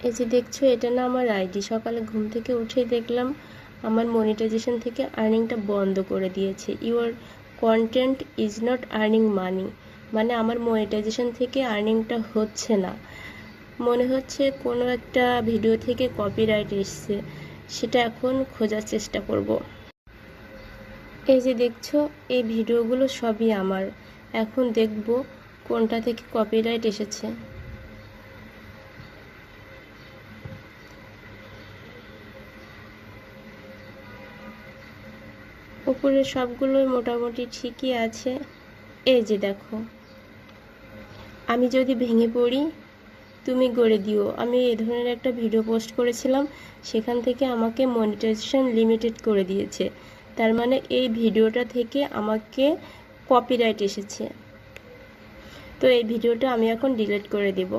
এই যে দেখছো, এটা না আমার আইডি। সকালে ঘুম থেকে উঠেই দেখলাম আমার মনিটাইজেশন থেকে আর্নিংটা বন্ধ করে দিয়েছে। Your content is not earning money, মানে আমার মনিটাইজেশন থেকে আর্নিংটা হচ্ছে না। মনে হচ্ছে কোনো একটা ভিডিও থেকে কপিরাইট এসছে, সেটা এখন খোঁজার চেষ্টা করব। এই যে দেখছো, এই ভিডিওগুলো সবই আমার। এখন দেখব কোনটা থেকে কপিরাইট এসেছে। উপরে সবগুলোই মোটামুটি ঠিকই আছে। এই যে দেখো, আমি যদি ভেঙে পড়ি তুমি গড়ে দিও, আমি এই ধরনের একটা ভিডিও পোস্ট করেছিলাম, সেখান থেকে আমাকে মনিটাইজেশন লিমিটেড করে দিয়েছে। তার মানে এই ভিডিওটা থেকে আমাকে কপিরাইট এসেছে। তো এই ভিডিওটা আমি এখন ডিলিট করে দেব।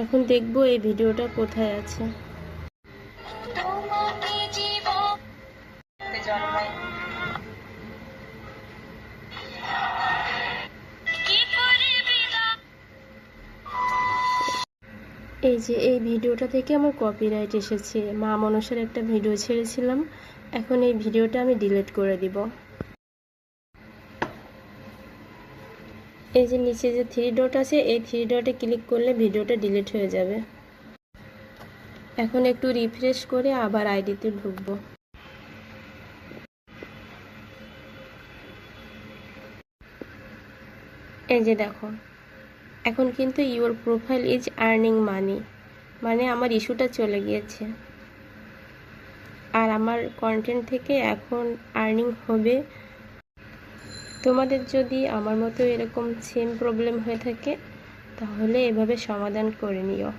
এখন দেখব এই ভিডিওটা কোথায় আছে। এই যে এই ভিডিওটা থেকে আমার কপিরাইট এসেছে। মা মনসার একটা ভিডিও ছেড়েছিলাম, এখন এই ভিডিওটা আমি ডিলিট করে দিব। এই যে নিচে যে থ্রি ডট আছে, এই থ্রি ডটে ক্লিক করলে ভিডিওটা ডিলিট হয়ে যাবে। এখন একটু রিফ্রেশ করে আবার আইডিতে ঢুকবো। এই যে দেখো, এখন কিন্তু your profile is earning money, মানে আমার ইস্যুটা চলে গিয়েছে আর আমার কন্টেন্ট থেকে এখন আর্নিং হবে। তোমাদের যদি আমার মতো এরকম সেম প্রবলেম হয়ে থাকে তাহলে এভাবে সমাধান করে নিও।